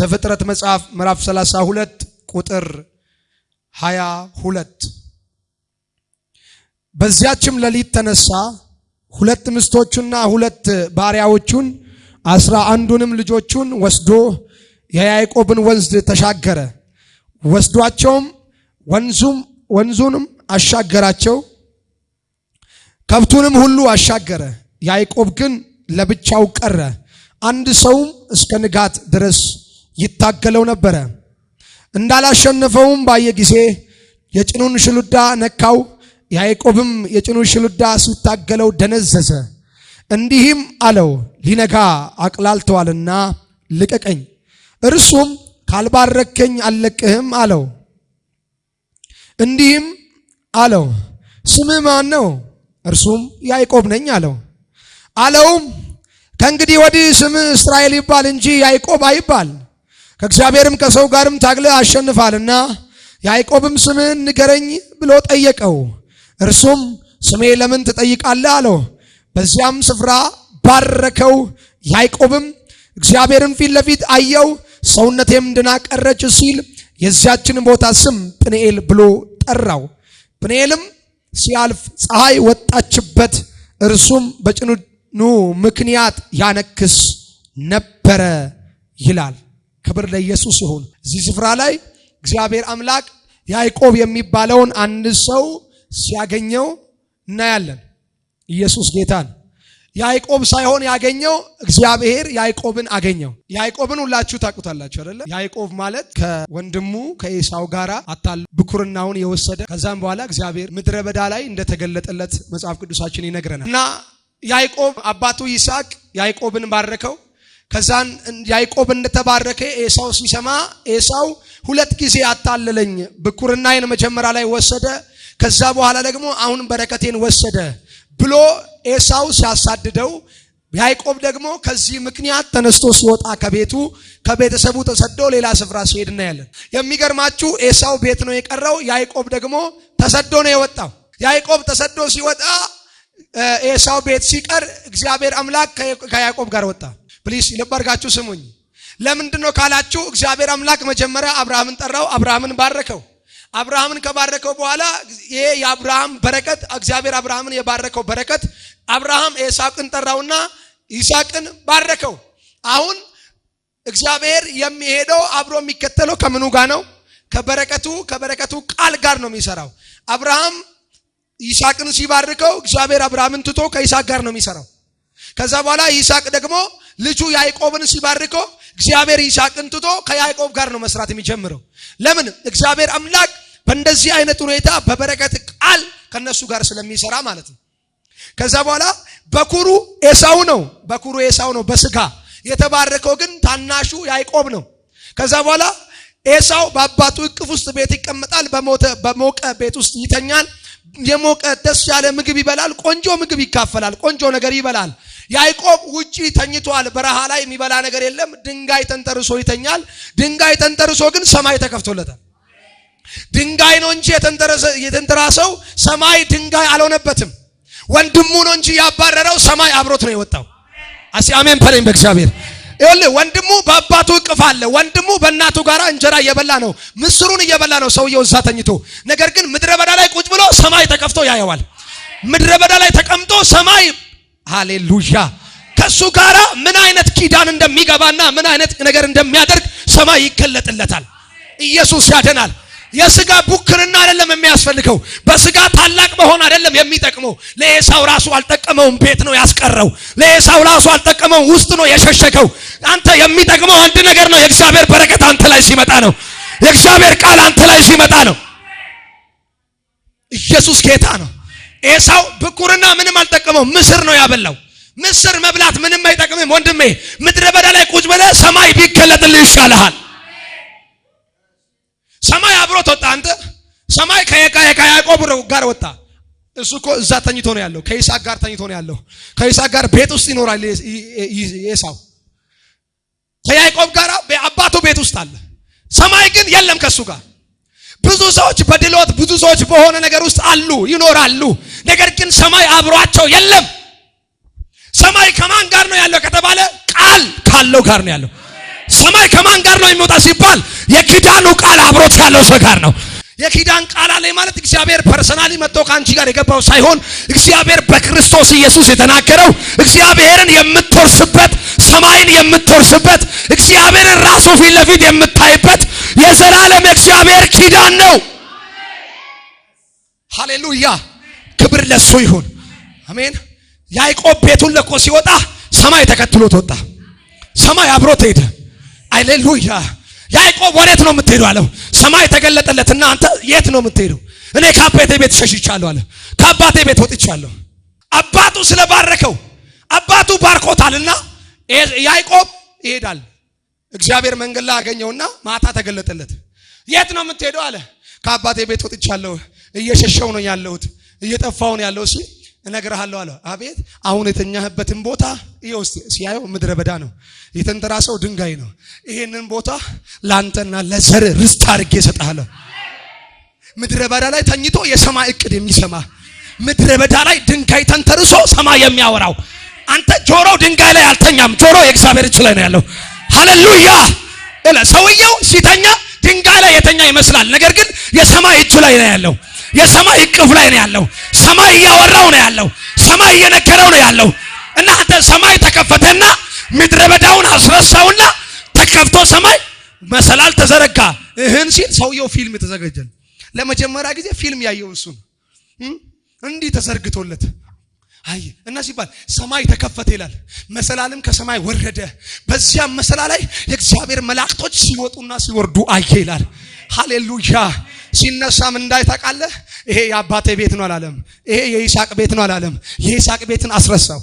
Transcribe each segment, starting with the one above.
ዘፍጥረት መጽሐፍ ምዕራፍ 32 ቁጥር 22 በዚያችም ሌሊት ተነሳ፣ 2 ሚስቶቹና 2 ባሪያዎቹን 11ዱንም ልጆቹን ወስዶ የያዕቆብን ወንዝ ተሻገረ። ወስዷቸውም ወንዙንም አሻገራቸው፣ ከብቱንም ሁሉ አሻገረ። ያዕቆብ ግን ለብቻው ቀረ። አንድ ሰውም እስከ ንጋት ድረስ ይታገለው ነበረ። እንዳላሸነፈውም ባየ ጊዜ የጭኑን ሽሉዳ ነካው። ያዕቆብም የጭኑን ሽሉዳ ሲታገለው ደነዘዘ። እንዲህም አለው፣ ሊነጋ አቅላልተዋልና ልቀቀኝ። እርሱም ካልባረከኝ አልለቅህም አለው። እንዲህም አለው፣ ስምህ ማን ነው? እርሱም ያዕቆብ ነኝ አለው። አለውም ከእንግዲህ ወዲህ ስምህ እስራኤል ይባል እንጂ ያዕቆብ አይባል፣ ከእግዚአብሔርም ከሰው ጋርም ታግለህ አሸንፋልና። ያዕቆብም ስምህን ንገረኝ ብሎ ጠየቀው። እርሱም ስሜ ለምን ትጠይቃለህ አለው። በዚያም ስፍራ ባረከው። ያዕቆብም እግዚአብሔርን ፊት ለፊት አየው፣ ሰውነቴም ድና ቀረች ሲል የዚያችን ቦታ ስም ጵኒኤል ብሎ ጠራው። ጵኒኤልም ሲያልፍ ፀሐይ ወጣችበት፣ እርሱም በጭኑ ምክንያት ያነክስ ነበረ ይላል። ክብር ለኢየሱስ ይሁን። እዚህ ስፍራ ላይ እግዚአብሔር አምላክ ያዕቆብ የሚባለውን አንድ ሰው ሲያገኘው እናያለን። ኢየሱስ ጌታን ያዕቆብ ሳይሆን ያገኘው እግዚአብሔር ያዕቆብን አገኘው። ያዕቆብን ሁላችሁ ታውቁታላችሁ አይደለ? ያዕቆብ ማለት ከወንድሙ ከኤሳው ጋራ አታል ብኩርናውን የወሰደ ከዛም በኋላ እግዚአብሔር ምድረ በዳ ላይ እንደተገለጠለት መጽሐፍ ቅዱሳችን ይነግረናል። እና ያዕቆብ አባቱ ይስሐቅ ያዕቆብን ባረከው። ከዛን ያዕቆብ እንደተባረከ ኤሳው ሲሰማ ኤሳው 2 ጊዜ አታለለኝ፣ ብኩርናዬን መጀመሪያ ላይ ወሰደ፣ ከዛ በኋላ ደግሞ አሁን በረከቴን ወሰደ ብሎ ኤሳው ሲያሳድደው ያዕቆብ ደግሞ ከዚህ ምክንያት ተነስቶ ሲወጣ ከቤተሰቡ ተሰዶ ሌላ ስፍራ ሲሄድ እናያለን። የሚገርማችሁ ኤሳው ቤት ነው የቀረው፣ ያዕቆብ ደግሞ ተሰዶ ነው የወጣው። ያዕቆብ ተሰዶ ሲወጣ ኤሳው ቤት ሲቀር እግዚአብሔር አምላክ ከያዕቆብ ጋር ወጣ። ፕሊስ ልባርጋችሁ ስሙኝ። ለምንድነው ካላችሁ እግዚአብሔር አምላክ መጀመሪያ አብርሃምን ጠራው፣ አብርሃምን ባረከው። አብርሃምን ከባረከው በኋላ ይሄ የአብርሃም በረከት እግዚአብሔር አብርሃምን የባረከው በረከት አብርሃም ይስሐቅን ጠራውና ይስሐቅን ባረከው። አሁን እግዚአብሔር የሚሄደው አብሮ የሚከተለው ከምኑ ጋር ነው? ከበረከቱ ቃል ጋር ነው የሚሰራው። አብርሃም ይስሐቅን ሲባርከው እግዚአብሔር አብርሃምን ትቶ ከይስሐቅ ጋር ነው የሚሰራው። ከዛ በኋላ ይስሐቅ ደግሞ ልጁ ያዕቆብን ሲባርከው እግዚአብሔር ይስሐቅን ትቶ ከያዕቆብ ጋር ነው መስራት የሚጀምረው። ለምን? እግዚአብሔር አምላክ በእንደዚህ አይነት ሁኔታ በበረከት ቃል ከነሱ ጋር ስለሚሰራ ማለት ነው። ከዛ በኋላ በኩሩ ኤሳው ነው በስጋ የተባረከው፣ ግን ታናሹ ያዕቆብ ነው። ከዛ በኋላ ኤሳው በአባቱ እቅፍ ውስጥ ቤት ይቀመጣል፣ በሞቀ ቤት ውስጥ ይተኛል፣ የሞቀ ደስ ያለ ምግብ ይበላል፣ ቆንጆ ምግብ ይካፈላል፣ ቆንጆ ነገር ይበላል። ያዕቆብ ውጪ ተኝቷል፣ በረሃ ላይ የሚበላ ነገር የለም፣ ድንጋይ ተንተርሶ ይተኛል። ድንጋይ ተንተርሶ ግን ሰማይ ተከፍቶለታል። ድንጋይ ነው እንጂ የተንተራሰው ሰማይ ድንጋይ አልሆነበትም። ወንድሙ ነው እንጂ ያባረረው ሰማይ አብሮት ነው የወጣው። አሜን በለኝ በእግዚአብሔር። ይኸውልህ ወንድሙ በአባቱ እቅፍ አለ። ወንድሙ በእናቱ ጋር እንጀራ እየበላ ነው፣ ምስሩን እየበላ ነው ሰውየው እዛ ተኝቶ። ነገር ግን ምድረ በዳ ላይ ቁጭ ብሎ ሰማይ ተከፍቶ ያየዋል። ምድረ በዳ ላይ ተቀምጦ ሰማይ ሃሌሉያ ከሱ ጋራ ምን አይነት ኪዳን እንደሚገባና ምን አይነት ነገር እንደሚያደርግ ሰማይ ይገለጥለታል። ኢየሱስ ያደናል። የስጋ ቡክርና አይደለም የሚያስፈልገው፣ በስጋ ታላቅ መሆን አይደለም የሚጠቅመው። ለኤሳው ራሱ አልጠቀመውም፣ ቤት ነው ያስቀረው። ለኤሳው ራሱ አልጠቀመውም፣ ውስጥ ነው የሸሸከው። አንተ የሚጠቅመው አንድ ነገር ነው። የእግዚአብሔር በረከት አንተ ላይ ሲመጣ ነው። የእግዚአብሔር ቃል አንተ ላይ ሲመጣ ነው። ኢየሱስ ጌታ ነው። ኤሳው ብኩርና ምንም አልጠቀመው፣ ምስር ነው ያበላው። ምስር መብላት ምንም አይጠቅምም ወንድሜ። ምድረ በዳ ላይ ቁጭ ብለህ ሰማይ ቢገለጥልህ ይሻልሃል። ሰማይ አብሮት ወጣ። አንተ ሰማይ ከያዕቆብ ጋር ወጣ። እሱ እኮ እዛ ተኝቶ ነው ያለው፣ ከይስሐቅ ጋር ተኝቶ ነው ያለው። ከይስሐቅ ጋር ቤት ውስጥ ይኖራል ኤሳው። ከያዕቆብ ጋር በአባቱ ቤት ውስጥ አለ። ሰማይ ግን የለም ከሱ ጋር። ብዙ ሰዎች በድሎት ብዙ ሰዎች በሆነ ነገር ውስጥ አሉ ይኖራሉ። ነገር ግን ሰማይ አብሯቸው የለም። ሰማይ ከማን ጋር ነው ያለው ከተባለ ቃል ካለው ጋር ነው ያለው። ሰማይ ከማን ጋር ነው የሚወጣ ሲባል የኪዳኑ ቃል አብሮት ካለው ሰው ጋር ነው። የኪዳን ቃል አለ ማለት እግዚአብሔር ፐርሰናሊ መጥቶ ካንቺ ጋር የገባው ሳይሆን እግዚአብሔር በክርስቶስ ኢየሱስ የተናገረው እግዚአብሔርን የምትወርስበት ሰማይን የምትወርስበት እግዚአብሔርን ራሱ ፊት ለፊት የምታይበት የዘላለም እግዚአብሔር ኪዳን ነው። ሃሌሉያ! ክብር ለሱ ይሁን። አሜን። ያዕቆብ ቤቱን ለቆ ሲወጣ ሰማይ ተከትሎት ወጣ። ሰማይ አብሮት ሄደ። ሃሌሉያ! ያዕቆብ ወዴት ነው የምትሄደው አለው። ሰማይ ተገለጠለትና አንተ የት ነው የምትሄደው? እኔ ከአባቴ ቤት ሸሽቻለሁ አለ። ከአባቴ ቤት ወጥቻለሁ። አባቱ ስለባረከው አባቱ ባርኮታልና ያዕቆብ ይሄዳል። እግዚአብሔር መንገድ ላይ አገኘውና ማታ ተገለጠለት። የት ነው የምትሄደው አለ። ከአባቴ ቤት ወጥቻለሁ፣ እየሸሸው ነው ያለሁት፣ እየጠፋው ነው ያለው ሲል እነግርሃለሁ አለ። አቤት! አሁን የተኛህበትን ቦታ ይወስድ ሲያየው ምድረ በዳ ነው፣ የተንተራሰው ድንጋይ ነው። ይሄንን ቦታ ላንተና ለዘር ርስት አድርጌ እሰጥሃለሁ። ምድረ በዳ ላይ ተኝቶ የሰማይ እቅድ የሚሰማ ምድረ በዳ ላይ ድንጋይ ተንተርሶ ሰማይ የሚያወራው አንተ ጆሮ ድንጋይ ላይ አልተኛም። ጆሮ የእግዚአብሔር እጅ ላይ ነው ያለው። ሃሌሉያ! ሰውየው ሲተኛ ድንጋይ ላይ የተኛ ይመስላል፣ ነገር ግን የሰማይ እጅ ላይ ነው ያለው። የሰማይ እቅፍ ላይ ነው ያለው። ሰማይ እያወራው ነው ያለው። ሰማይ እየነገረው ነው ያለው። እና አንተ ሰማይ ተከፈተና ምድረ በዳውን አስረሳውና ተከፍቶ ሰማይ መሰላል ተዘረጋ። እህን ሲል ሰውየው ፊልም ተዘጋጀል። ለመጀመሪያ ጊዜ ፊልም ያየው እሱ እንዲህ ተዘርግቶለት አይ እና ሲባል ሰማይ ተከፈተ ይላል። መሰላልም ከሰማይ ወረደ። በዚያም መሰላል ላይ የእግዚአብሔር መላእክቶች ሲወጡና ሲወርዱ አየ ይላል። ሃሌሉያ! ሲነሳም እንዳይታቃለህ ይሄ የአባቴ ቤት ነው አላለም። ይሄ የይስሐቅ ቤት ነው አላለም። የይስሐቅ ቤትን አስረሳው።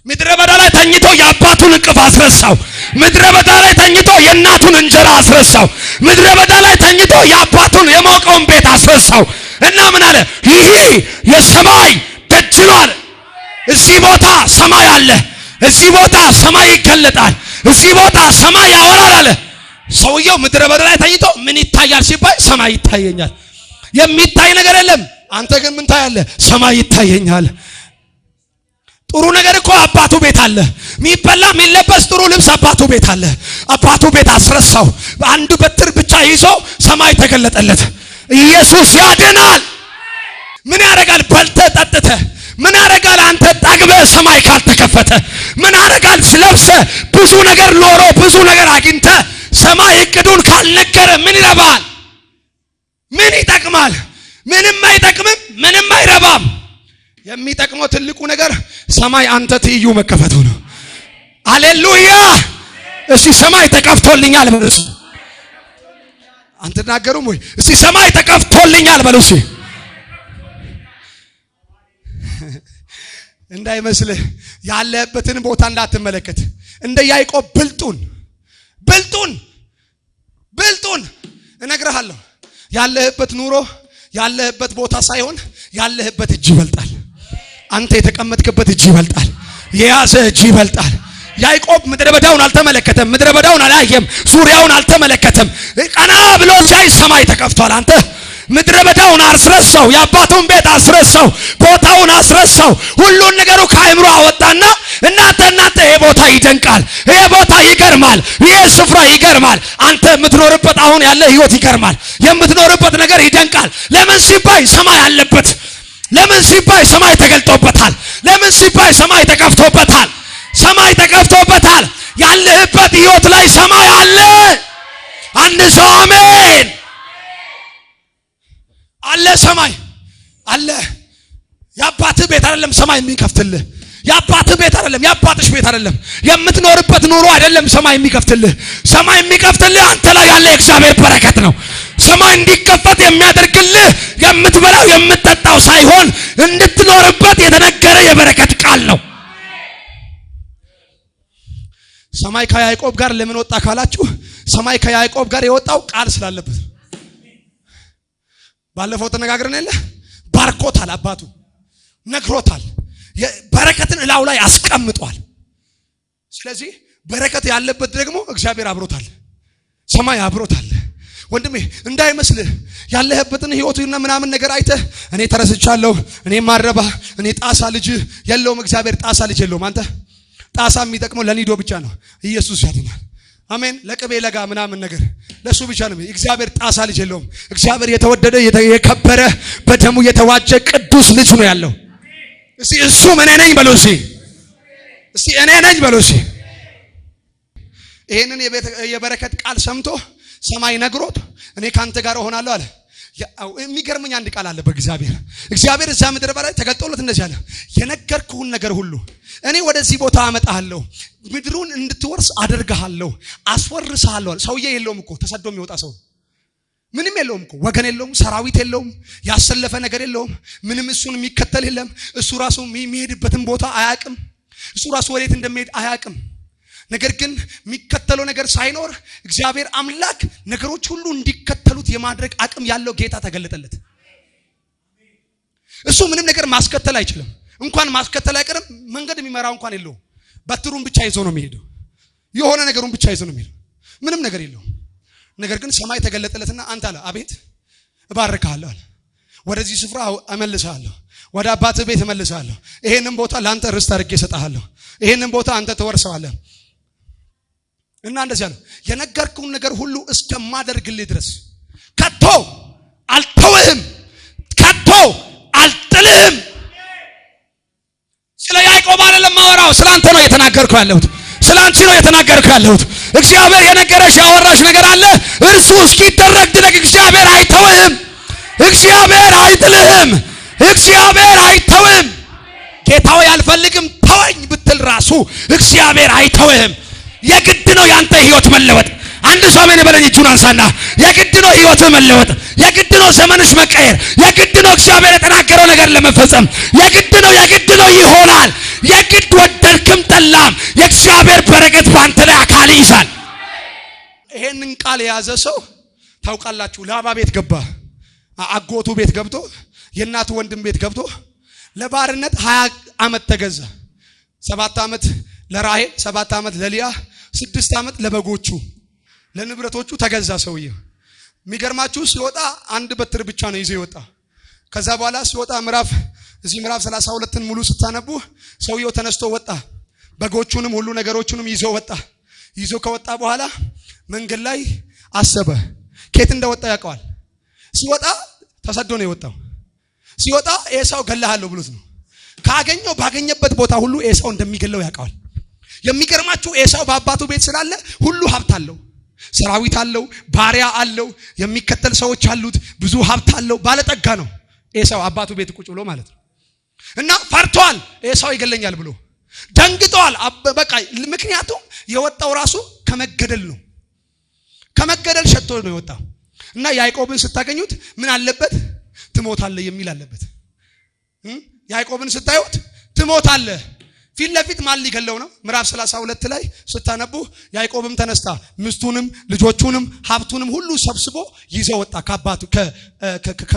ምድረ በዳ ላይ ተኝቶ የአባቱን እቅፍ አስረሳው። ምድረ በዳ ላይ ተኝቶ የእናቱን እንጀራ አስረሳው። ምድረ በዳ ላይ ተኝቶ የአባቱን የሞቀውን ቤት አስረሳው። እና ምን አለ? ይሄ የሰማይ ደጅ ነው አለ። እዚህ ቦታ ሰማይ አለ። እዚህ ቦታ ሰማይ ይገለጣል። እዚህ ቦታ ሰማይ ያወራል አለ። ሰውየው ምድረ በዳ ላይ ተኝቶ ምን ይታያል ሲባል ሰማይ ይታየኛል። የሚታይ ነገር የለም። አንተ ግን ምን ታያለህ? ሰማይ ይታየኛል። ጥሩ ነገር እኮ አባቱ ቤት አለ። የሚበላ የሚለበስ ጥሩ ልብስ አባቱ ቤት አለ። አባቱ ቤት አስረሳው። አንዱ በትር ብቻ ይዞ ሰማይ ተገለጠለት። ኢየሱስ ያድናል። ምን ያደርጋል? በልተህ ጠጥተህ ምን ያደርጋል? አንተ ጠግበህ ሰማይ ካልተከፈተ ምን ያደርጋል? ስለብሰህ ብዙ ነገር ኖሮ ብዙ ነገር አግኝተህ ሰማይ እቅዱን ካልነገረ ምን ይረባል? ምን ይጠቅማል? ምንም አይጠቅምም። ምንም አይረባም። የሚጠቅመው ትልቁ ነገር ሰማይ አንተ ትይዩ መከፈቱ ነው። ሃሌሉያ! እስቲ ሰማይ ተከፍቶልኛል በሉ። አንተ ተናገሩም ወይ? እስቲ ሰማይ ተከፍቶልኛል በሉ። እስቲ እንዳይመስልህ ያለበትን ቦታ እንዳትመለከት። እንደ ያዕቆብ ብልጡን እነግርሃለሁ። ያለህበት ኑሮ ያለህበት ቦታ ሳይሆን ያለህበት እጅ ይበልጣል። አንተ የተቀመጥክበት እጅ ይበልጣል። የያዘ እጅ ይበልጣል። ያዕቆብ ምድረ በዳውን አልተመለከተም። ምድረ በዳውን አላየም። ዙሪያውን አልተመለከተም። ቀና ብሎ ሲያይ ሰማይ ተከፍቷል። አንተ ምድረ በዳውን አስረሳው። የአባቱን ቤት አስረሳው። ቦታውን አስረሳው። ሁሉን ነገሩ ከአእምሮ አወጣና እናንተ ይሄ ቦታ ይደንቃል። ይሄ ቦታ ይገርማል። ይሄ ስፍራ ይገርማል። አንተ የምትኖርበት አሁን ያለ ህይወት ይገርማል። የምትኖርበት ነገር ይደንቃል። ለምን ሲባይ ሰማይ አለበት። ለምን ሲባይ ሰማይ ተገልጦበታል። ለምን ሲባይ ሰማይ ተከፍቶበታል። ሰማይ ተከፍቶበታል። ያለህበት ህይወት ላይ ሰማይ አለ። አንድ ሰው አሜን አለ። ሰማይ አለ። የአባትህ ቤት አይደለም ሰማይ የሚከፍትልህ። የአባትህ ቤት አይደለም፣ የአባትሽ ቤት አይደለም፣ የምትኖርበት ኑሮ አይደለም ሰማይ የሚከፍትልህ። ሰማይ የሚከፍትልህ አንተ ላይ ያለ የእግዚአብሔር በረከት ነው። ሰማይ እንዲከፈት የሚያደርግልህ የምትበላው የምትጠጣው ሳይሆን እንድትኖርበት የተነገረ የበረከት ቃል ነው። ሰማይ ከያዕቆብ ጋር ለምን ወጣ ካላችሁ፣ ሰማይ ከያዕቆብ ጋር የወጣው ቃል ስላለበት። ባለፈው ተነጋግረን የለ ባርኮታል። አባቱ ነግሮታል። በረከትን እላው ላይ አስቀምጧል። ስለዚህ በረከት ያለበት ደግሞ እግዚአብሔር አብሮታል። ሰማይ አብሮታል። ወንድሜ እንዳይመስልህ ያለህበትን ህይወቱና ምናምን ነገር አይተህ እኔ ተረስቻለሁ፣ እኔ ማረባ፣ እኔ ጣሳ ልጅ የለውም። እግዚአብሔር ጣሳ ልጅ የለውም። አንተ ጣሳ የሚጠቅመው ለኒዶ ብቻ ነው። ኢየሱስ ያድናል። አሜን። ለቅቤ ለጋ ምናምን ነገር ለሱ ብቻ ነው። እግዚአብሔር ጣሳ ልጅ የለውም። እግዚአብሔር የተወደደ የከበረ በደሙ የተዋጀ ቅዱስ ልጅ ነው ያለው። እስቲ እሱ እኔ ነኝ በሉ። እስቲ እኔ ነኝ በሉ። ይሄንን የበረከት ቃል ሰምቶ ሰማይ ነግሮት እኔ ካንተ ጋር እሆናለሁ አለ። የሚገርመኝ አንድ ቃል አለ እግዚአብሔር እዛ ምድር በላይ ተገልጦለት እንደዚህ አለ፣ የነገርኩህን ነገር ሁሉ እኔ ወደዚህ ቦታ አመጣሃለሁ፣ ምድሩን እንድትወርስ አደርግሃለሁ፣ አስወርስሃለሁ። ሰውዬ የለውም እኮ ተሰዶ የሚወጣ ሰው ምንም የለውም እኮ ወገን የለውም፣ ሰራዊት የለውም፣ ያሰለፈ ነገር የለውም፣ ምንም እሱን የሚከተል የለም። እሱ ራሱ የሚሄድበትን ቦታ አያውቅም። እሱ ራሱ ወዴት እንደሚሄድ አያውቅም። ነገር ግን የሚከተለው ነገር ሳይኖር እግዚአብሔር አምላክ ነገሮች ሁሉ እንዲከተሉት የማድረግ አቅም ያለው ጌታ ተገለጠለት። እሱ ምንም ነገር ማስከተል አይችልም። እንኳን ማስከተል አይቀርም መንገድ የሚመራው እንኳን የለውም። በትሩን ብቻ ይዞ ነው የሚሄደው። የሆነ ነገሩን ብቻ ይዞ ነው የሚሄደው። ምንም ነገር የለውም። ነገር ግን ሰማይ ተገለጠለትና አንተ አለ አቤት እባርክሃለሁ አለ። ወደዚህ ስፍራ እመልስሃለሁ፣ ወደ አባትህ ቤት እመልስሃለሁ። ይሄንን ቦታ ለአንተ ርስት አድርጌ እሰጥሃለሁ። ይሄንን ቦታ አንተ ትወርሰዋለህ። እና እንደዚህ አለ፣ የነገርኩህን ነገር ሁሉ እስከማደርግልህ ድረስ ከቶ አልተውህም፣ ከቶ አልጥልህም። ስለ ያዕቆብ አይደለም ማወራው፣ ስለ አንተ ነው የተናገርኩ ያለሁት። ስለ አንቺ ነው የተናገርኩ ያለሁት። እግዚአብሔር የነገረሽ ያወራሽ ነገር አለ። እርሱ እስኪደረግ ድረስ እግዚአብሔር አይተውህም፣ እግዚአብሔር አይጥልህም፣ እግዚአብሔር አይተውህም። ጌታው አልፈልግም ተወኝ ብትል ራሱ እግዚአብሔር አይተውህም። የግድ ነው ያንተ ህይወት መለወጥ። አንድ ሰው ምን በለኝ እጁን አንሳና፣ የግድ ነው ህይወት መለወጥ፣ የግድ ነው ዘመንሽ መቀየር፣ የግድ ነው እግዚአብሔር የተናገረው ነገር ለመፈጸም፣ የግድ ነው ይሆናል። የግድ ወደድክም ጠላም የእግዚአብሔር በረከት ባንተ ላይ አካል ይይዛል። ይሄንን ቃል የያዘ ሰው ታውቃላችሁ፣ ላባ ቤት ገባ፣ አጎቱ ቤት ገብቶ፣ የእናቱ ወንድም ቤት ገብቶ ለባርነት 20 ዓመት ተገዛ። 7 ዓመት ለራሔል፣ 7 ዓመት ለሊያ፣ 6 ዓመት ለበጎቹ ለንብረቶቹ ተገዛ ሰውየው። የሚገርማችሁ ሲወጣ አንድ በትር ብቻ ነው ይዞ ይወጣ። ከዛ በኋላ ሲወጣ ምዕራፍ 32ን ሙሉ ስታነቡ ሰውየው ተነስቶ ወጣ። በጎቹንም ሁሉ ነገሮቹንም ይዞ ወጣ። ይዞ ከወጣ በኋላ መንገድ ላይ አሰበ። ከየት እንደወጣ ያውቀዋል። ሲወጣ ተሰዶ ነው የወጣው። ሲወጣ ኤሳው ገለሃለሁ ብሎት ነው። ካገኘው ባገኘበት ቦታ ሁሉ ኤሳው እንደሚገለው ያውቀዋል። የሚገርማችሁ ኤሳው በአባቱ ቤት ስላለ ሁሉ ሀብት አለው፣ ሰራዊት አለው፣ ባሪያ አለው፣ የሚከተል ሰዎች አሉት፣ ብዙ ሀብት አለው፣ ባለጠጋ ነው ኤሳው አባቱ ቤት ቁጭ ብሎ ማለት ነው። እና ፈርቷል፣ ኤሳው ይገለኛል ብሎ ደንግጧል። በቃ ምክንያቱም የወጣው ራሱ ከመገደል ነው፣ ከመገደል ሸቶ ነው የወጣው። እና ያዕቆብን ስታገኙት ምን አለበት? ትሞታለህ የሚል አለበት። ያዕቆብን ስታዩት ትሞታለህ። ፊት ለፊት ማን ሊገለው ነው? ምዕራፍ 32 ላይ ስታነቡ ያዕቆብም ተነስታ ሚስቱንም ልጆቹንም ሀብቱንም ሁሉ ሰብስቦ ይዞ ወጣ። ከአባቱ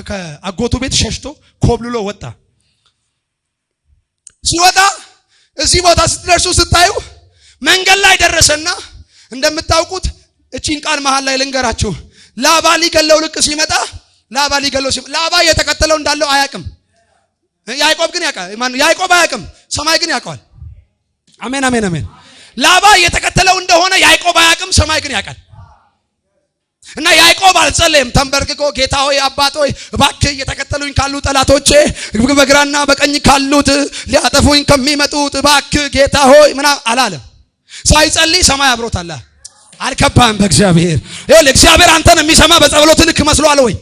ከአጎቱ ቤት ሸሽቶ ኮብልሎ ወጣ። ሲወጣ እዚህ ቦታ ስትደርሱ ስታዩ መንገድ ላይ ደረሰና እንደምታውቁት እቺን ቃል መሃል ላይ ልንገራችሁ። ላባ ሊገለው ልክ ሲመጣ ላባ የተከተለው እንዳለው አያውቅም። ያዕቆብ ግን ያውቃል። ያዕቆብ አያውቅም፣ ሰማይ ግን ያውቀዋል። አሜን አሜን አሜን። ላባ የተከተለው እንደሆነ ያዕቆብ አያውቅም፣ ሰማይ ግን ያውቃል። እና ያዕቆብ አልጸለየም። ተንበርክኮ ጌታ ሆይ አባት ሆይ እባክህ እየተከተሉኝ ካሉ ጠላቶቼ በግራና በቀኝ ካሉት ሊያጠፉኝ ከሚመጡት እባክህ ጌታ ሆይ ምናምን አላለም። ሳይጸልይ ሰማይ አብሮታል። አልከባም በእግዚአብሔር። ይኸውልህ እግዚአብሔር አንተን የሚሰማ በጸሎት ልክ መስሎሃል ወይ?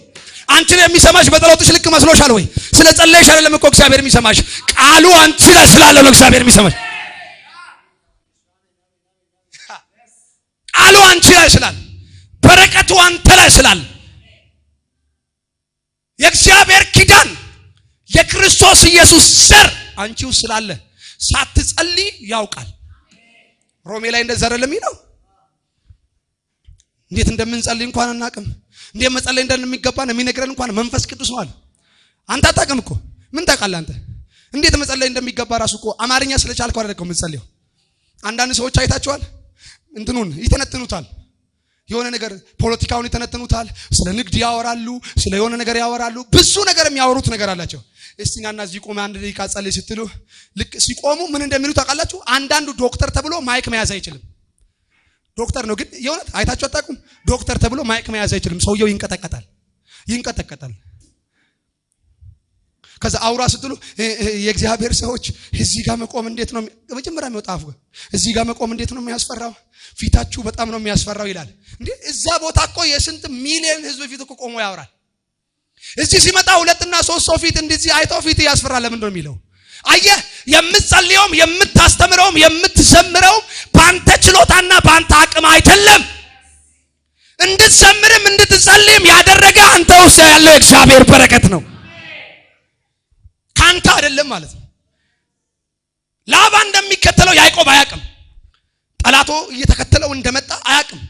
አንቺን የሚሰማሽ በጸሎትሽ ልክ መስሎሻል ወይ? ስለ ጸለይሽ አይደለም እኮ እግዚአብሔር የሚሰማሽ፣ ቃሉ አንቺ ላይ ስላለ ነው እግዚአብሔር የሚሰማሽ። ቃሉ አንቺ ላይ ስላለ፣ በረከቱ አንተ ላይ ስላለ፣ የእግዚአብሔር ኪዳን የክርስቶስ ኢየሱስ ዘር አንቺ ውስጥ ስላለ ሳትጸልይ ያውቃል። ሮሜ ላይ እንደዛ አይደለም ይለው? እንዴት እንደምንጸልይ እንኳን አናውቅም። እንዴት መጸለይ እንደሚገባን የሚነግረን እንኳን መንፈስ ቅዱስ ነው አለ። አንተ አታውቅም እኮ። ምን ታውቃለህ አንተ? እንዴት መጸለይ እንደሚገባ ራሱ እኮ አማርኛ ስለቻልከው አይደለም የምትጸልየው። አንዳንድ ሰዎች አይታቸዋል፣ እንትኑን ይተነትኑታል፣ የሆነ ነገር ፖለቲካውን ይተነትኑታል፣ ስለ ንግድ ያወራሉ፣ ስለ የሆነ ነገር ያወራሉ፣ ብዙ ነገር የሚያወሩት ነገር አላቸው። እስቲ ናና እዚህ ቆመ አንድ ደቂቃ ጸልይ ስትሉ ልክ ሲቆሙ ምን እንደሚሉ ታውቃላችሁ? አንዳንዱ ዶክተር ተብሎ ማይክ መያዝ አይችልም። ዶክተር ነው ግን የእውነት አይታችሁ አታውቁም? ዶክተር ተብሎ ማይክ መያዝ አይችልም። ሰውየው ይንቀጠቀጣል። ከዛ አውራ ስትሉ የእግዚአብሔር ሰዎች እዚህ ጋር መቆም እንዴት ነው መጀመሪያ የሚወጣው? እዚህ ጋር መቆም እንዴት ነው የሚያስፈራው? ፊታችሁ በጣም ነው የሚያስፈራው ይላል። እንዴ እዛ ቦታ እኮ የስንት ሚሊዮን ህዝብ ፊት እኮ ቆሞ ያወራል። እዚህ ሲመጣ 2 እና 3 ሰው ፊት እንደዚህ አይቶ ፊት ያስፈራል። ለምን ነው የሚለው? አየህ፣ የምትጸልየውም የምታስተምረውም የምትዘምረውም ባንተ ችሎታና ባንተ አቅም አይደለም። እንድትዘምርም እንድትጸልይም ያደረገ አንተ ውስጥ ያለው እግዚአብሔር በረከት ነው፣ ካንተ አይደለም ማለት ነው። ላባ እንደሚከተለው ያዕቆብ አያውቅም። ጠላቶ እየተከተለው እንደመጣ አያውቅም።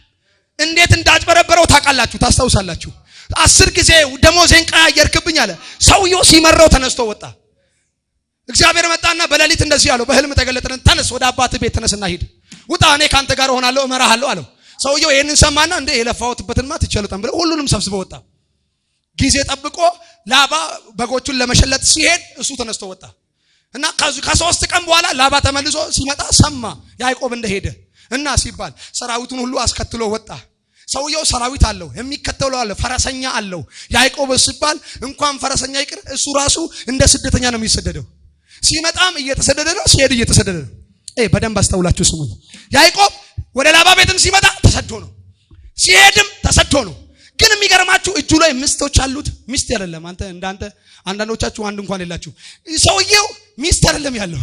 እንዴት እንዳጭበረበረው ታውቃላችሁ፣ ታስታውሳላችሁ። 10 ጊዜ ደሞዜን ቀያየርክብኝ አለ። ሰውየው ሲመረው ተነስቶ ወጣ። እግዚአብሔር መጣና በሌሊት እንደዚህ አለው፣ በህልም ተገለጠና ተነስ፣ ወደ አባትህ ቤት ተነስና ሂድ፣ ውጣ፣ እኔ ካንተ ጋር እሆናለሁ፣ እመራሃለሁ አለው። ሰውየው ይሄንን ሰማና እንደ የለፋውትበትንማ ትቸሉታም ብለው ሁሉንም ሰብስቦ ወጣ። ጊዜ ጠብቆ ላባ በጎቹን ለመሸለት ሲሄድ እሱ ተነስቶ ወጣ እና ከ3 ቀን በኋላ ላባ ተመልሶ ሲመጣ ሰማ ያዕቆብ እንደሄደ እና ሲባል ሰራዊቱን ሁሉ አስከትሎ ወጣ። ሰውየው ሰራዊት አለው፣ የሚከተለው አለ፣ ፈረሰኛ አለው። ያዕቆብ ሲባል እንኳን ፈረሰኛ ይቅር እሱ ራሱ እንደ ስደተኛ ነው የሚሰደደው። ሲመጣም እየተሰደደ ነው፣ ሲሄድ እየተሰደደ ነው። በደንብ አስተውላችሁ ስሙኝ። ያዕቆብ ወደ ላባ ቤትም ሲመጣ ተሰዶ ነው፣ ሲሄድም ተሰዶ ነው። ግን የሚገርማችሁ እጁ ላይ ሚስቶች አሉት። ሚስት አይደለም። እንዳንተ አንዳንዶቻችሁ አንድ እንኳን የላችሁ። ሰውየው ሚስት አይደለም ያለው፣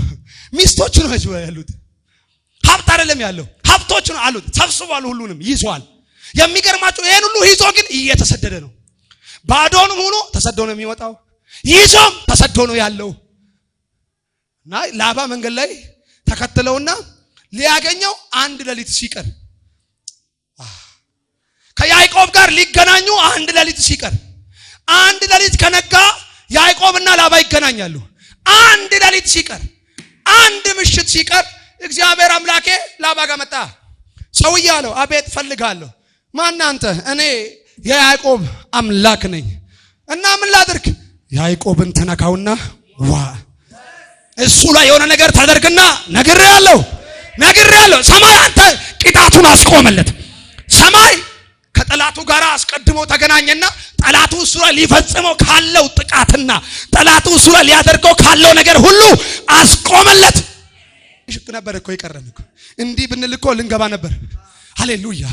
ሚስቶች ነው እጁ ላይ ያሉት። ሀብት አይደለም ያለው፣ ሀብቶች ነው አሉት። ሰብስቧል፣ ሁሉንም ይዟል። የሚገርማችሁ ይሄን ሁሉ ይዞ ግን እየተሰደደ ነው። ባዶንም ሆኖ ተሰዶ ነው የሚወጣው፣ ይዞም ተሰዶ ነው ያለው። እና ላባ መንገድ ላይ ተከተለውና ሊያገኘው 1 ሌሊት ሲቀር ከያዕቆብ ጋር ሊገናኙ 1 ሌሊት ሲቀር 1 ሌሊት ከነጋ ያዕቆብና ላባ ይገናኛሉ። 1 ሌሊት ሲቀር 1 ምሽት ሲቀር እግዚአብሔር አምላኬ ላባ ጋር መጣ። ሰውዬ አለው አቤት ፈልጋለሁ። ማን አንተ? እኔ የያዕቆብ አምላክ ነኝ እና ምን ላድርግ? ያዕቆብን ተነካውና ዋ እሱ ላይ የሆነ ነገር ታደርግና ነግሬያለሁ። ሰማይ አንተ ቅጣቱን አስቆመለት። ሰማይ ከጠላቱ ጋር አስቀድሞ ተገናኘና ጠላቱ እሱ ላይ ሊፈጽመው ካለው ጥቃትና ጠላቱ እሱ ላይ ሊያደርገው ካለው ነገር ሁሉ አስቆመለት። ሽክ ነበር እኮ ይቀረን እኮ እንዲህ ብንል እኮ ልንገባ ነበር። ሃሌሉያ።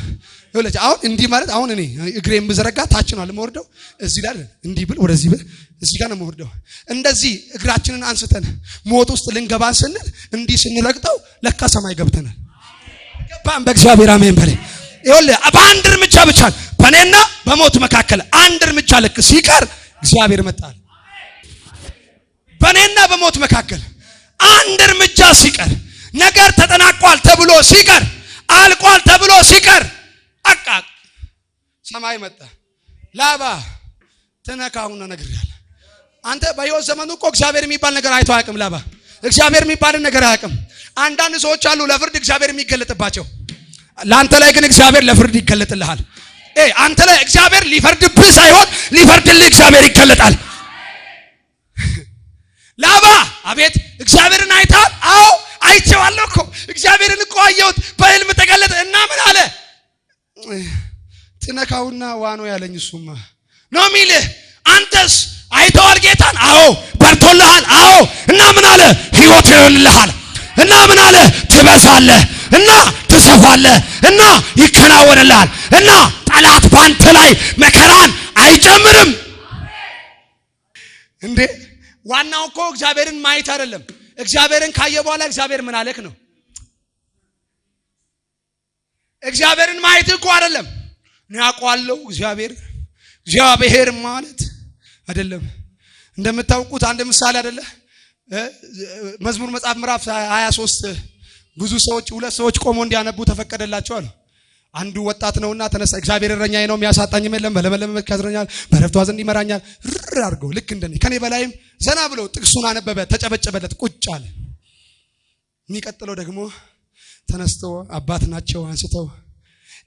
ወለጅ አሁን እንዲህ ማለት አሁን እኔ እግሬን ብዘረጋ ታች ነው ለመወርደው፣ እዚህ ላይ እንዲህ ብል ወደዚህ ብል እዚህ ጋር ነው መወርደው። እንደዚህ እግራችንን አንስተን ሞት ውስጥ ልንገባ ስንል እንዲህ ስንለቅጠው ለካ ሰማይ ገብተናል። ገባን በእግዚአብሔር አሜን በለ። ይኸውልህ በአንድ እርምጃ ብቻ በእኔና በሞት መካከል 1 እርምጃ ልክ ሲቀር እግዚአብሔር መጣል። በእኔና በሞት መካከል 1 እርምጃ ሲቀር ነገር ተጠናቋል ተብሎ ሲቀር አልቋል ተብሎ ሲቀር አቃቅ ሰማይ መጣ። ላባ ተነካውና ነግሬያለሁ። አንተ በሕይወት ዘመኑ እኮ እግዚአብሔር የሚባል ነገር አይቶ አያውቅም። ላባ እግዚአብሔር የሚባል ነገር አያውቅም። አንዳንድ ሰዎች አሉ ለፍርድ እግዚአብሔር የሚገለጥባቸው፣ ለአንተ ላይ ግን እግዚአብሔር ለፍርድ ይገለጥልሃል። አንተ ላይ እግዚአብሔር ሊፈርድብህ ሳይሆን ሊፈርድልህ እግዚአብሔር ይገለጣል። ላባ አቤት እግዚአብሔርን አይተሃል? አዎ አይቼዋለሁ እኮ እግዚአብሔርን እኮ አየሁት፣ በህልም ተገለጠ እና ምን አለ? ትነካውና ዋኖ ያለኝ እሱማ ነው የሚልህ። አንተስ አይተዋል ጌታን? አዎ በርቶልሃል? አዎ እና ምን አለ? ህይወት ይሆንልሃል እና ምን አለ? ትበዛለህ እና ትሰፋለህ እና ይከናወንልሃል እና ጠላት ባንተ ላይ መከራን አይጨምርም። እንዴ ዋናው እኮ እግዚአብሔርን ማየት አይደለም። እግዚአብሔርን ካየ በኋላ እግዚአብሔር ምን አለክ ነው። እግዚአብሔርን ማየት እኮ አይደለም። እኔ አውቀዋለሁ እግዚአብሔር ማለት አይደለም። እንደምታውቁት አንድ ምሳሌ አይደለ? መዝሙር መጽሐፍ ምዕራፍ 23 ብዙ ሰዎች 2 ሰዎች ቆሞ እንዲያነቡ ተፈቀደላቸው አለ። አንዱ ወጣት ነውና ተነሳ፣ እግዚአብሔር እረኛዬ ነው የሚያሳጣኝም የለም፣ በለመለመ መስክ ያዝረኛል፣ በዕረፍቱ ዘንድ ይመራኛል። አድርገው ልክ እንደኔ ከኔ በላይም ዘና ብሎ ጥቅሱን አነበበ፣ ተጨበጨበለት፣ ቁጭ አለ። የሚቀጥለው ደግሞ ተነስቶ አባት ናቸው አንስተው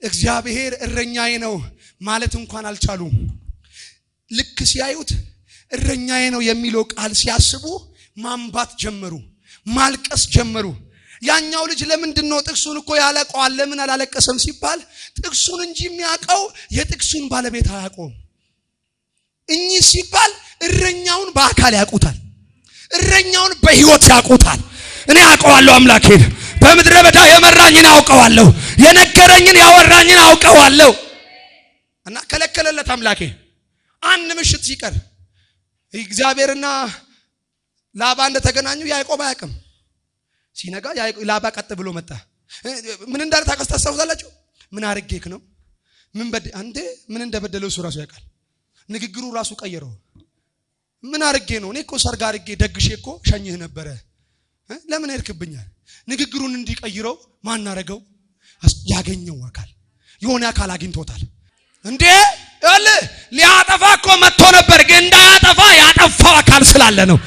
እግዚአብሔር እረኛዬ ነው ማለት እንኳን አልቻሉም። ልክ ሲያዩት እረኛዬ ነው የሚለው ቃል ሲያስቡ ማንባት ጀመሩ፣ ማልቀስ ጀመሩ። ያኛው ልጅ ለምንድነው ጥቅሱን እኮ ያለቀዋል ለምን አላለቀሰም ሲባል ጥቅሱን እንጂ የሚያቀው የጥቅሱን ባለቤት አያውቀውም። እኚህ ሲባል እረኛውን በአካል ያውቁታል፣ እረኛውን በህይወት ያውቁታል። እኔ አውቀዋለሁ አምላኬን፣ በምድረ በዳ የመራኝን አውቀዋለሁ፣ የነገረኝን ያወራኝን አውቀዋለሁ። እና ከለከለለት አምላኬ። አንድ ምሽት ሲቀር እግዚአብሔርና ላባ እንደተገናኙ ያዕቆብ አያውቅም። ሲነጋ ላባ ቀጥ ብሎ መጣ። ምን እንዳለ ታውቃላችሁ? ምን አርጌክ ነው? ምን እንደበደለው እሱ ራሱ ያውቃል። ንግግሩ ራሱ ቀየረው። ምን አርጌ ነው? እኔ እኮ ሰርግ አርጌ ደግሼ እኮ ሸኝህ ነበረ፣ ለምን ሄድክብኛል? ንግግሩን እንዲቀይረው ማን አረገው? ያገኘው አካል፣ የሆነ አካል አግኝቶታል። እንዴ ያለ ሊያጠፋ እኮ መጥቶ ነበር፣ ግን እንዳያጠፋ ያጠፋው አካል ስላለ ነው።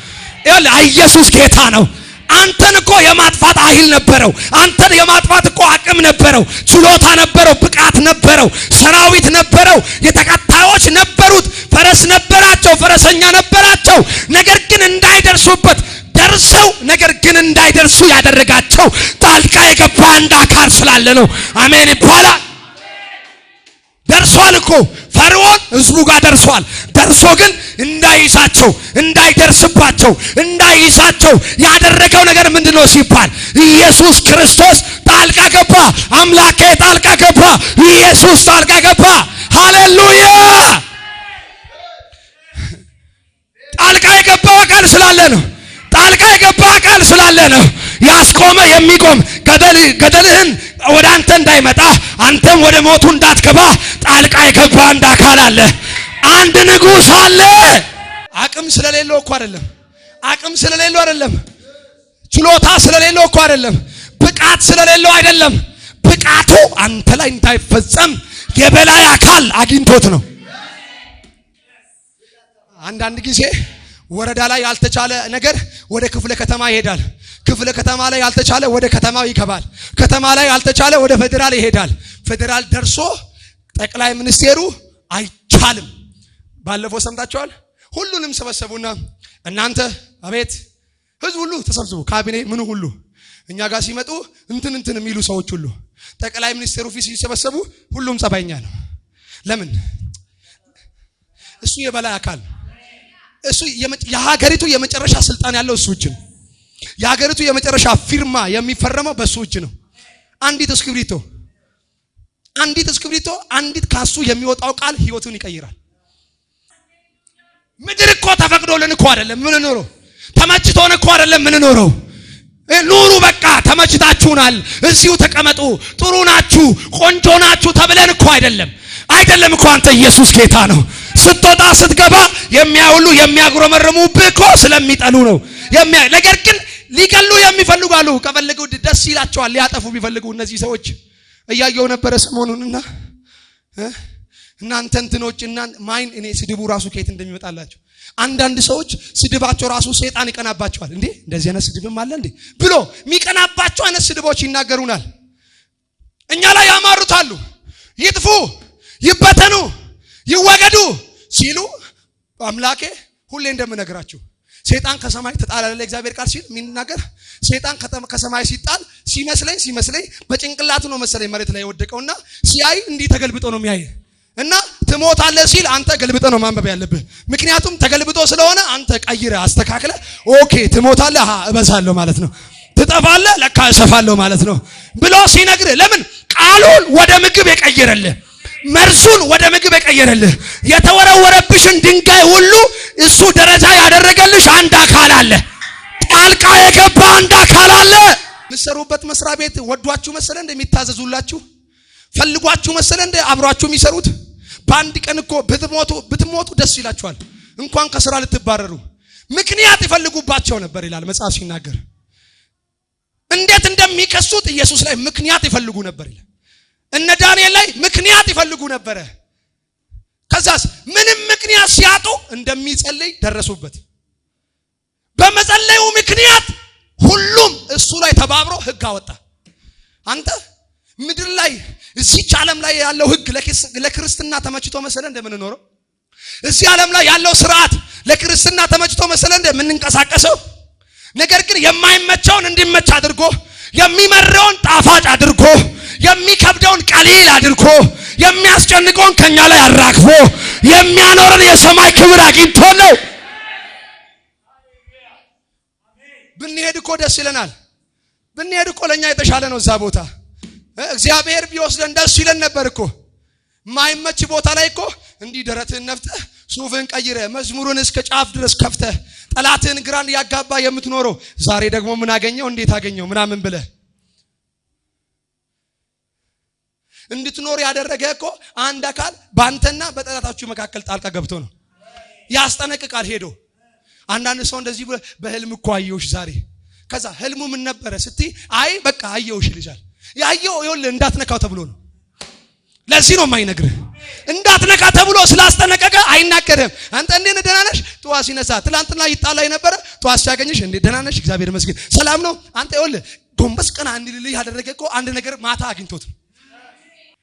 ያለ ኢየሱስ ጌታ ነው። አንተን እኮ የማጥፋት ኃይል ነበረው። አንተን የማጥፋት እኮ አቅም ነበረው፣ ችሎታ ነበረው፣ ብቃት ነበረው፣ ሰራዊት ነበረው፣ የተከታዮች ነበሩት፣ ፈረስ ነበራቸው፣ ፈረሰኛ ነበራቸው። ነገር ግን እንዳይደርሱበት ደርሰው ነገር ግን እንዳይደርሱ ያደረጋቸው ጣልቃ የገባ አንድ አካል ስላለ ነው። አሜን ይባላል። ደርሷል እኮ ፈርዖን ህዝቡ ጋር ደርሷል። ደርሶ ግን እንዳይይዛቸው፣ እንዳይደርስባቸው፣ እንዳይይዛቸው ያደረገው ነገር ምንድነው ሲባል ኢየሱስ ክርስቶስ ጣልቃ ገባ። አምላኬ ጣልቃ ገባ። ኢየሱስ ጣልቃ ገባ። ሃሌሉያ! ጣልቃ የገባው አካል ስላለ ነው። ጣልቃ የገባ አካል ስላለ ነው። ያስቆመ የሚቆም ገደልህን ወደ አንተ እንዳይመጣ አንተም ወደ ሞቱ እንዳትገባ ጣልቃ የገባ አንድ አካል አለ። አንድ ንጉሥ አለ። አቅም ስለሌለው እኮ አይደለም። አቅም ስለሌለው አይደለም። ችሎታ ስለሌለው እኮ አይደለም። ብቃት ስለሌለው አይደለም። ብቃቱ አንተ ላይ እንዳይፈጸም የበላይ አካል አግኝቶት ነው። አንዳንድ ጊዜ ወረዳ ላይ ያልተቻለ ነገር ወደ ክፍለ ከተማ ይሄዳል። ክፍለ ከተማ ላይ ያልተቻለ ወደ ከተማው ይገባል። ከተማ ላይ ያልተቻለ ወደ ፌደራል ይሄዳል። ፌደራል ደርሶ ጠቅላይ ሚኒስቴሩ አይቻልም። ባለፈው ሰምታችኋል። ሁሉንም ሰበሰቡና እናንተ አቤት ህዝብ ሁሉ ተሰብስቡ፣ ካቢኔ ምን ሁሉ እኛ ጋር ሲመጡ እንትን የሚሉ ሰዎች ሁሉ ጠቅላይ ሚኒስቴሩ ፊት ሲሰበሰቡ ሁሉም ጸባይኛ ነው። ለምን? እሱ የበላይ አካል፣ እሱ የሀገሪቱ የመጨረሻ ስልጣን ያለው እሱ እጅ ነው። የሀገሪቱ የመጨረሻ ፊርማ የሚፈረመው በሱ እጅ ነው። አንዲት እስክሪብቶ አንዲት ካሱ የሚወጣው ቃል ህይወቱን ይቀይራል። ምድር እኮ ተፈቅዶልን እኮ አይደለም ምን ኖረው፣ ተመችቶን እኮ አይደለም ምን ኖረው። ኑሩ በቃ ተመችታችሁናል፣ እዚሁ ተቀመጡ፣ ጥሩ ናችሁ፣ ቆንጆ ናችሁ ተብለን እኮ አይደለም እኮ። አንተ ኢየሱስ ጌታ ነው። ስትወጣ ስትገባ የሚያውሉ የሚያጉረመርሙብህ እኮ ስለሚጠሉ ነው። ነገር ግን ሊገሉ የሚፈልጉ አሉ። ከፈለጉ ደስ ይላቸዋል ሊያጠፉ ቢፈልጉ። እነዚህ ሰዎች እያየው ነበረ ሰሞኑንና እናንተ እንትኖች ማይን እኔ ስድቡ ራሱ ከየት እንደሚመጣላቸው አንዳንድ ሰዎች ስድባቸው ራሱ ሰይጣን ይቀናባቸዋል። እንዴ እንደዚህ አይነት ስድብም አለ እንዴ ብሎ የሚቀናባቸው አይነት ስድቦች ይናገሩናል። እኛ ላይ ያማሩታሉ። ይጥፉ፣ ይበተኑ፣ ይወገዱ ሲሉ አምላኬ ሁሌ እንደምነግራችሁ ሰይጣን ከሰማይ ተጣለ ለእግዚአብሔር ቃል ሲል የሚናገር ሰይጣን ከሰማይ ሲጣል ሲመስለኝ በጭንቅላቱ ነው መሰለኝ መሬት ላይ የወደቀውና ሲያይ እንዲህ ተገልብጦ ነው የሚያይ እና ትሞታለህ ሲል አንተ ገልብጠ ነው ማንበብ ያለብህ። ምክንያቱም ተገልብጦ ስለሆነ አንተ ቀይረ አስተካክለ ኦኬ ትሞታለህ እበዛለሁ ማለት ነው፣ ትጠፋለህ ለካ እሰፋለሁ ማለት ነው ብሎ ሲነግርህ ለምን ቃሉን ወደ ምግብ የቀየረልህ፣ መርሱን ወደ ምግብ የቀየረልህ፣ የተወረወረብሽን ድንጋይ ሁሉ እሱ ደረጃ ያደረገልሽ አንድ አካል አለ። ጣልቃ የገባ አንድ አካል አለ። ምሰሩበት መስሪያ ቤት ወዷችሁ መሰለ እንደሚታዘዙላችሁ ፈልጓችሁ መሰለ እንደ አብሯችሁ የሚሰሩት። በአንድ ቀን እኮ ብትሞቱ ደስ ይላችኋል፣ እንኳን ከስራ ልትባረሩ። ምክንያት ይፈልጉባቸው ነበር ይላል መጽሐፍ ሲናገር። እንዴት እንደሚከሱት ኢየሱስ ላይ ምክንያት ይፈልጉ ነበር ይላል። እነ ዳንኤል ላይ ምክንያት ይፈልጉ ነበረ። ከዛስ ምንም ምክንያት ሲያጡ እንደሚጸልይ ደረሱበት። በመጸለዩ ምክንያት ሁሉም እሱ ላይ ተባብሮ ህግ አወጣ። አንተ ምድር ላይ እዚህ ዓለም ላይ ያለው ህግ ለክርስትና ተመችቶ መሰለ እንደምንኖረው? እዚህ ዓለም ላይ ያለው ስርዓት ለክርስትና ተመችቶ መሰለ እንደምንንቀሳቀሰው? ነገር ግን የማይመቸውን እንዲመች አድርጎ የሚመረውን ጣፋጭ አድርጎ የሚከብደውን ቀሊል አድርጎ የሚያስጨንቀውን ከኛ ላይ አራግፎ የሚያኖረን የሰማይ ክብር አግኝቶ ነው። ብንሄድ እኮ ደስ ይለናል። ብንሄድ እኮ ለኛ የተሻለ ነው። እዛ ቦታ እግዚአብሔር ቢወስደን ደስ ይለን ነበር እኮ። ማይመች ቦታ ላይ እኮ እንዲህ ደረትህን ነፍተህ ሱፍህን ቀይረህ መዝሙርን እስከ ጫፍ ድረስ ከፍተህ ጠላትህን ግራን ያጋባ የምትኖረው ዛሬ ደግሞ ምን አገኘው እንዴት አገኘው ምናምን ብለህ እንድትኖር ያደረገ እኮ አንድ አካል ባንተና በጠላታችሁ መካከል ጣልቃ ገብቶ ነው። ያስጠነቅቃል ሄዶ። አንዳንድ ሰው እንደዚህ በህልም እኮ አየሁሽ ዛሬ። ከዛ ህልሙ ምን ነበረ ስትይ አይ በቃ አየሁሽ ይልሻል። ያየው ይኸውልህ እንዳትነካው ተብሎ ነው። ለዚህ ነው የማይነግርህ። እንዳትነካ ተብሎ ስላስጠነቀቀ አይናገርም። አንተ እንዴት ነህ ደህና ነሽ? ጠዋት ሲነሳ ትላንትና ይጣላ የነበረ ጠዋት ሲያገኝሽ እንዴት ደህና ነሽ? እግዚአብሔር ይመስገን ሰላም ነው። አንተ ይኸውልህ ጎንበስ ቀና እንዲልልህ ያደረገ እኮ አንድ ነገር ማታ አግኝቶት ነው።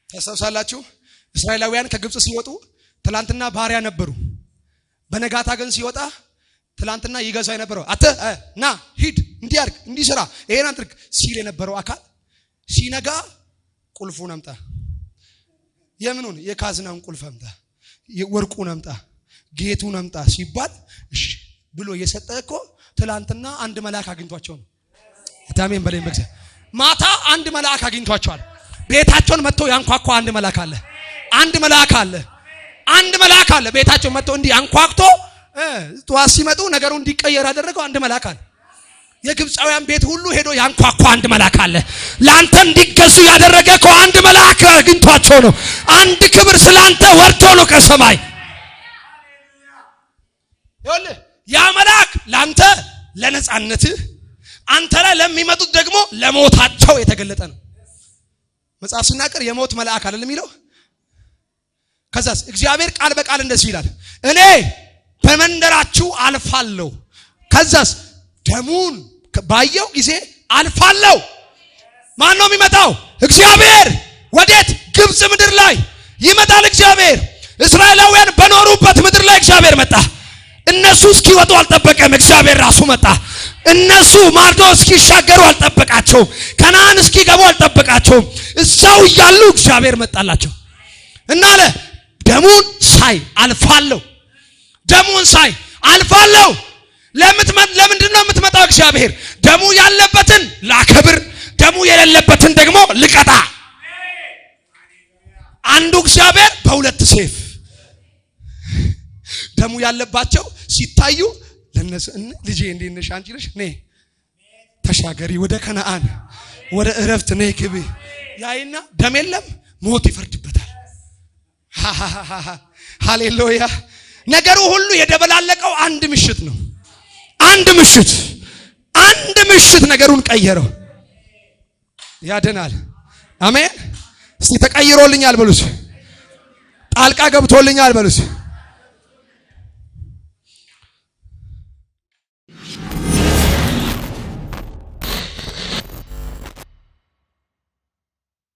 ተሰብሳላችሁ እስራኤላውያን ከግብጽ ሲወጡ ትላንትና ባሪያ ነበሩ። በነጋታ ግን ሲወጣ ትላንትና ይገዛ የነበረው አተ ና ሂድ እንዲያርግ እንዲሰራ ይሄን አድርግ ሲል የነበረው አካል ሲነጋ ቁልፉን አምጣ፣ የምኑን የካዝናውን ቁልፍ አምጣ፣ የወርቁን አምጣ፣ ጌቱን አምጣ ሲባል እሺ ብሎ የሰጠ እኮ ትላንትና አንድ መልአክ አግኝቷቸው ነው። ታሜን በለኝ በግዛ ማታ አንድ መልአክ አግኝቷቸዋል። ቤታቸውን መጥቶ ያንኳኳ አንድ መልአክ አለ። አንድ መልአክ አለ። አንድ መልአክ አለ። ቤታቸውን መጥቶ እንዲህ አንኳክቶ ጠዋት ሲመጡ ነገሩ እንዲቀየር ያደረገው አንድ መልአክ አለ። የግብፃውያን ቤት ሁሉ ሄዶ ያንኳኳ አንድ መልአክ አለ። ላንተ እንዲገዙ ያደረገ እኮ አንድ መልአክ አግኝቷቸው ነው። አንድ ክብር ስላንተ ወርዶ ነው ከሰማይ። ይኸውልህ ያ መልአክ ላንተ ለነጻነትህ፣ አንተ ላይ ለሚመጡት ደግሞ ለሞታቸው የተገለጠ ነው። መጽሐፍ ሲናገር የሞት መልአክ አይደለም የሚለው። ከዛስ እግዚአብሔር ቃል በቃል እንደዚህ ይላል፣ እኔ በመንደራችሁ አልፋለሁ። ከዛስ ደሙን ባየው ጊዜ አልፋለሁ። ማን ነው የሚመጣው? እግዚአብሔር። ወዴት? ግብጽ ምድር ላይ ይመጣል እግዚአብሔር። እስራኤላውያን በኖሩበት ምድር ላይ እግዚአብሔር መጣ። እነሱ እስኪወጡ አልጠበቀም፣ እግዚአብሔር ራሱ መጣ። እነሱ ማልዶ እስኪሻገሩ አልጠበቃቸውም። ከነዓን እስኪገቡ አልጠበቃቸውም። እዛው እያሉ እግዚአብሔር መጣላቸው እና አለ ደሙን ሳይ አልፋለሁ። ደሙን ሳይ አልፋለሁ። ለምንድን ነው የምትመጣው? እግዚአብሔር ደሙ ያለበትን ላከብር፣ ደሙ የሌለበትን ደግሞ ልቀጣ። አንዱ እግዚአብሔር በሁለት ሰይፍ ደሙ ያለባቸው ሲታዩ ለነሱ ልጄ እንዴት ነሽ አንቺ ነሽ ነይ ተሻገሪ ወደ ከነዓን ወደ እረፍት ነይ ግቢ ያይና ደም የለም ሞት ይፈርድበታል። ሃሌሉያ። ነገሩ ሁሉ የደበላለቀው አንድ ምሽት ነው። አንድ ምሽት ነገሩን ቀየረው። ያድናል። አሜን። እስቲ ተቀይሮልኛል በሉስ። ጣልቃ ገብቶልኛል በሉስ።